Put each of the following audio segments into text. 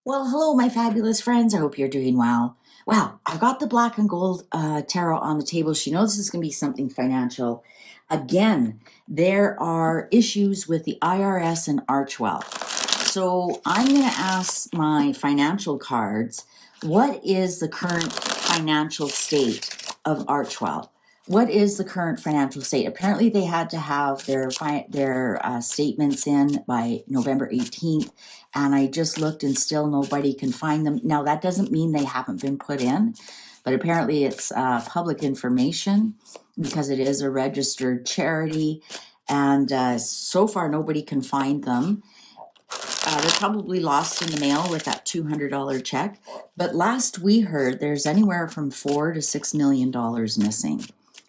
Well, hello, my fabulous friends. I hope you're doing well. Well, I've got the black and gold tarot on the table. She knows this is going to be something financial. Again, there are issues with the IRS and Archwell. So I'm going to ask my financial cards, what is the current financial state of Archwell? What is the current financial state? Apparently, they had to have their statements in by November 18th, and I just looked and still nobody can find them. Now, that doesn't mean they haven't been put in, but apparently it's public information because it is a registered charity, and so far nobody can find them. They're probably lost in the mail with that $200 check. But last we heard, there's anywhere from $4 to $6 million missing.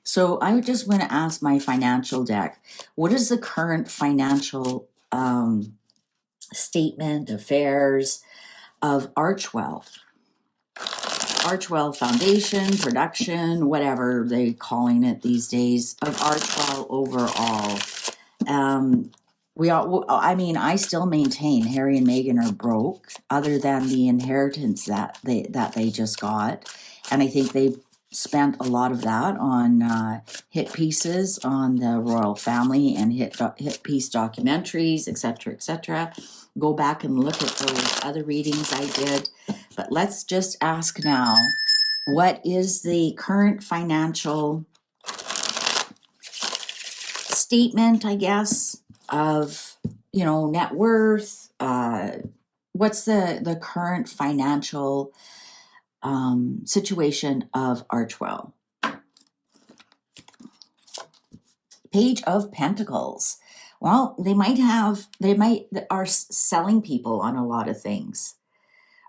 So I just want to ask my financial deck, what is the current financial statement, affairs of Archwell? Archwell Foundation, production, whatever they're calling it these days, of Archwell overall. I still maintain Harry and Meghan are broke, other than the inheritance that they just got, and I think they've spent a lot of that on hit pieces on the royal family and hit piece documentaries, etc., etc. Go back and look at those other readings I did, but let's just ask now: what is the current financial statement, I guess, of, net worth? What's the current financial situation of Archwell? Page of Pentacles. Well, they are selling people on a lot of things,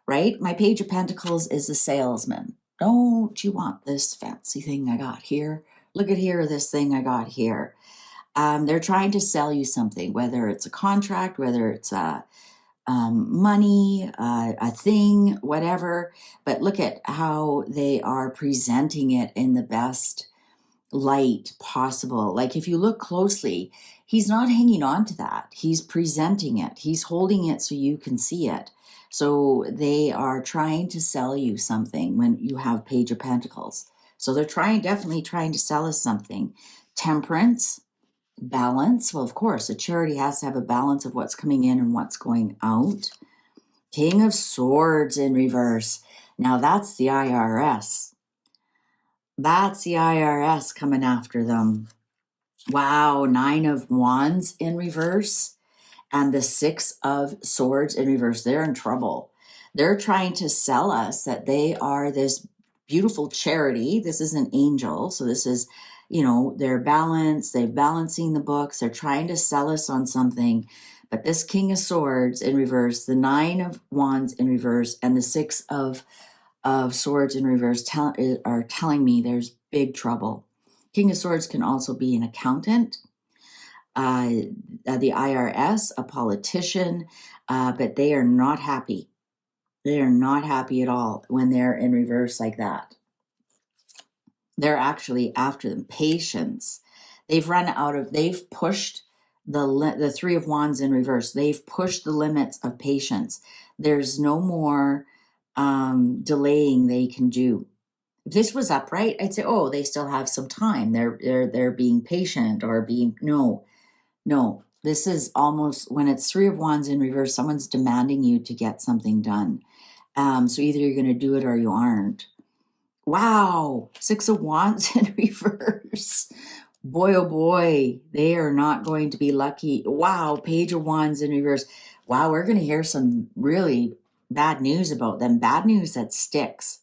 right? My Page of Pentacles is a salesman. Don't you want this fancy thing I got here? Look at here, this thing I got here. They're trying to sell you something, whether it's a contract, whether it's money, a thing, whatever. But look at how they are presenting it in the best light possible. Like if you look closely, he's not hanging on to that. He's presenting it. He's holding it so you can see it. So they are trying to sell you something when you have Page of Pentacles. So they're definitely trying to sell us something. Temperance. Balance. Well, of course, a charity has to have a balance of what's coming in and what's going out. King of Swords in reverse. Now that's the IRS. That's the IRS coming after them. Wow, 9 of Wands in reverse and the 6 of Swords in reverse. They're in trouble. They're trying to sell us that they are this beautiful charity. This is an angel. So this is, they're balanced. They're balancing the books. They're trying to sell us on something. But this King of Swords in reverse, the 9 of Wands in reverse, and the 6 of Swords in reverse are telling me there's big trouble. King of Swords can also be an accountant, the IRS, a politician, but they are not happy. They are not happy at all when they're in reverse like that. They're actually after them. Patience. They've pushed the 3 of Wands in reverse. They've pushed the limits of patience. There's no more delaying they can do. If this was upright, I'd say, oh, they still have some time. They're being patient or being no. This is almost, when it's 3 of Wands in reverse, someone's demanding you to get something done. So either you're going to do it or you aren't. Wow, 6 of Wands in reverse. Boy, oh boy, they are not going to be lucky. Wow, Page of Wands in reverse. Wow, we're going to hear some really bad news about them. Bad news that sticks.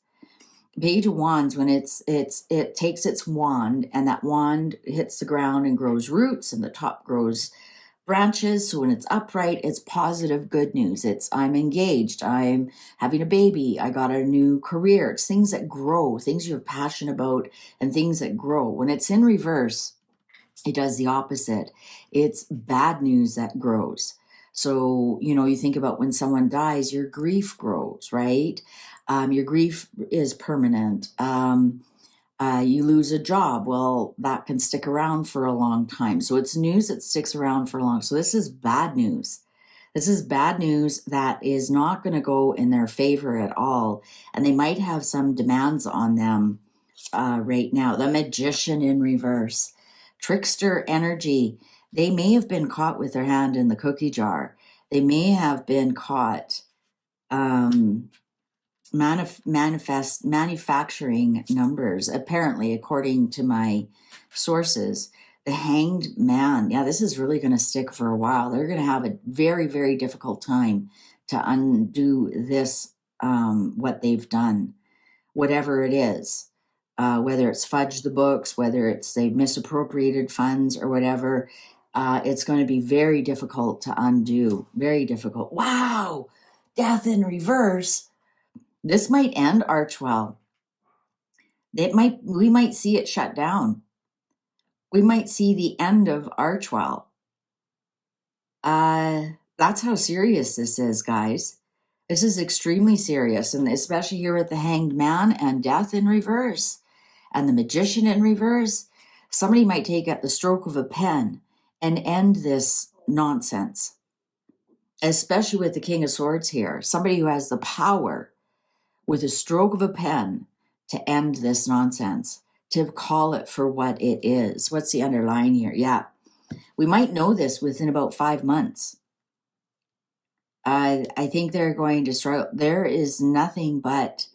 Page of Wands, when it takes its wand and that wand hits the ground and grows roots and the top grows branches. So when it's upright, it's positive, good news. It's I'm engaged, I'm having a baby, I got a new career. It's things that grow, things you're passionate about and things that grow. When it's in reverse, it does the opposite. It's bad news that grows. So, you think about when someone dies, your grief grows, right? Your grief is permanent. You lose a job. Well, that can stick around for a long time. So it's news that sticks around for long. So this is bad news. This is bad news that is not going to go in their favor at all. And they might have some demands on them right now. The Magician in reverse. Trickster energy. They may have been caught with their hand in the cookie jar. They may have been caught manufacturing numbers, apparently, according to my sources. The Hanged Man, yeah, this is really going to stick for a while. They're going to have a very, very difficult time to undo this, what they've done, whatever it is, whether it's fudge the books, whether it's they've misappropriated funds or whatever. It's going to be very difficult to undo. Very difficult. Wow, Death in reverse. This might end Archwell. We might see it shut down. We might see the end of Archwell. That's how serious this is, guys. This is extremely serious, and especially here with the Hanged Man and Death in reverse and the Magician in reverse. Somebody might take at the stroke of a pen and end this nonsense, especially with the King of Swords here. Somebody who has the power with a stroke of a pen to end this nonsense, to call it for what it is. What's the underlying here? Yeah, we might know this within about 5 months. I think they're going to struggle. There is nothing but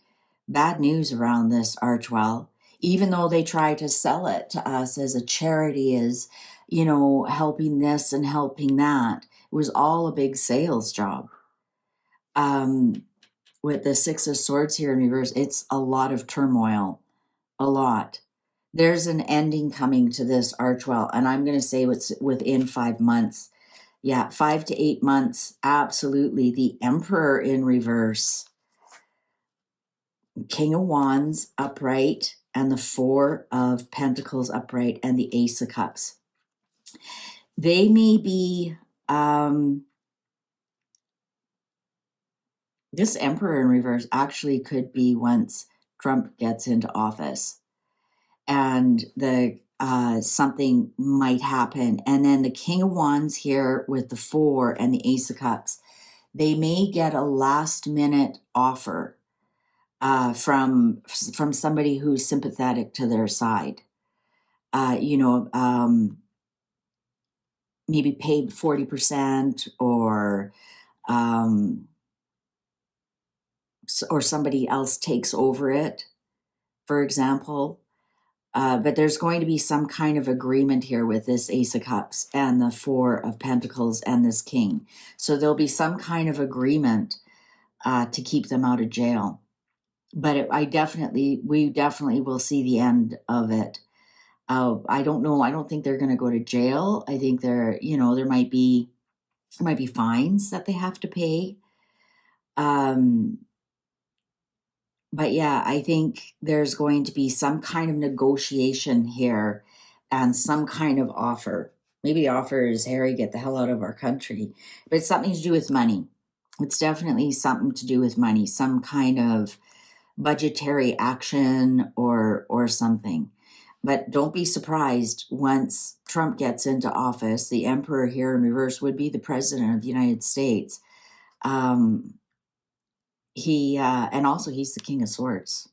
bad news around this, Archwell. Even though they try to sell it to us as a charity, as, helping this and helping that, it was all a big sales job. With the Six of Swords here in reverse, it's a lot of turmoil, a lot. There's an ending coming to this, Archwell, and I'm going to say it's within 5 months. Yeah, 5 to 8 months, absolutely. The Emperor in reverse, King of Wands upright, and the Four of Pentacles upright, and the Ace of Cups. They may be... this Emperor in reverse actually could be once Trump gets into office, and something might happen. And then the King of Wands here with the Four and the Ace of Cups, they may get a last minute offer from somebody who's sympathetic to their side. Maybe paid 40% or somebody else takes over it, for example. But there's going to be some kind of agreement here with this Ace of Cups and the Four of Pentacles and this King. So there'll be some kind of agreement to keep them out of jail. But we definitely will see the end of it. I don't know. I don't think they're going to go to jail. I think there might be fines that they have to pay. But yeah, I think there's going to be some kind of negotiation here and some kind of offer. Maybe the offer is, Harry, get the hell out of our country. But it's something to do with money. It's definitely something to do with money, some kind of budgetary action or something. But don't be surprised once Trump gets into office. The Emperor here in reverse would be the President of the United States. And also he's the King of Swords.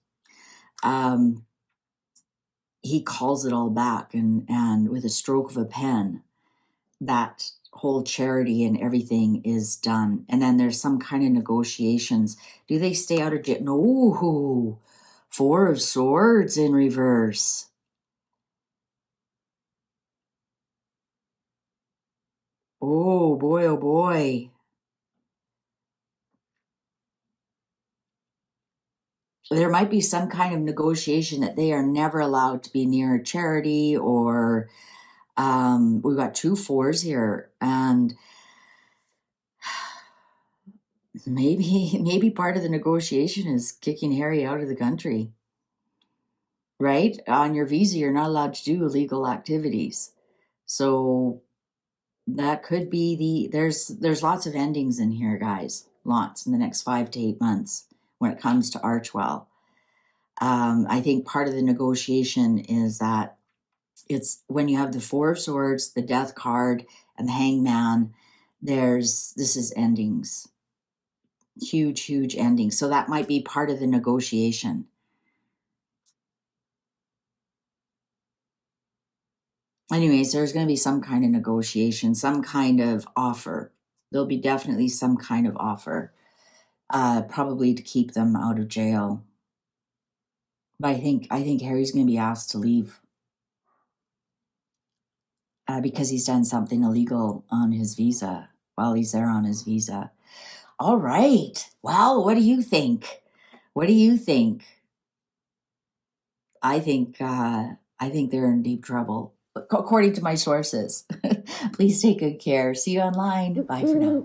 He calls it all back, and with a stroke of a pen, that whole charity and everything is done. And then there's some kind of negotiations. Do they stay out of jail? No. Four of Swords in reverse. Oh boy, oh boy. There might be some kind of negotiation that they are never allowed to be near a charity, or we've got 2 fours here, and maybe part of the negotiation is kicking Harry out of the country, right? On your visa, you're not allowed to do illegal activities. So that could be there's lots of endings in here, guys. Lots in the next 5 to 8 months when it comes to Archwell. I think part of the negotiation is that it's when you have the Four of Swords, the Death card, and the Hangman, this is endings. Huge endings. So that might be part of the negotiation. Anyways, there's going to be some kind of negotiation, some kind of offer. There'll be definitely some kind of offer, probably to keep them out of jail. But I think Harry's going to be asked to leave because he's done something illegal on his visa while he's there on his visa. All right. Well, what do you think? What do you think? I think they're in deep trouble, according to my sources. Please take good care. See you online. Bye for now.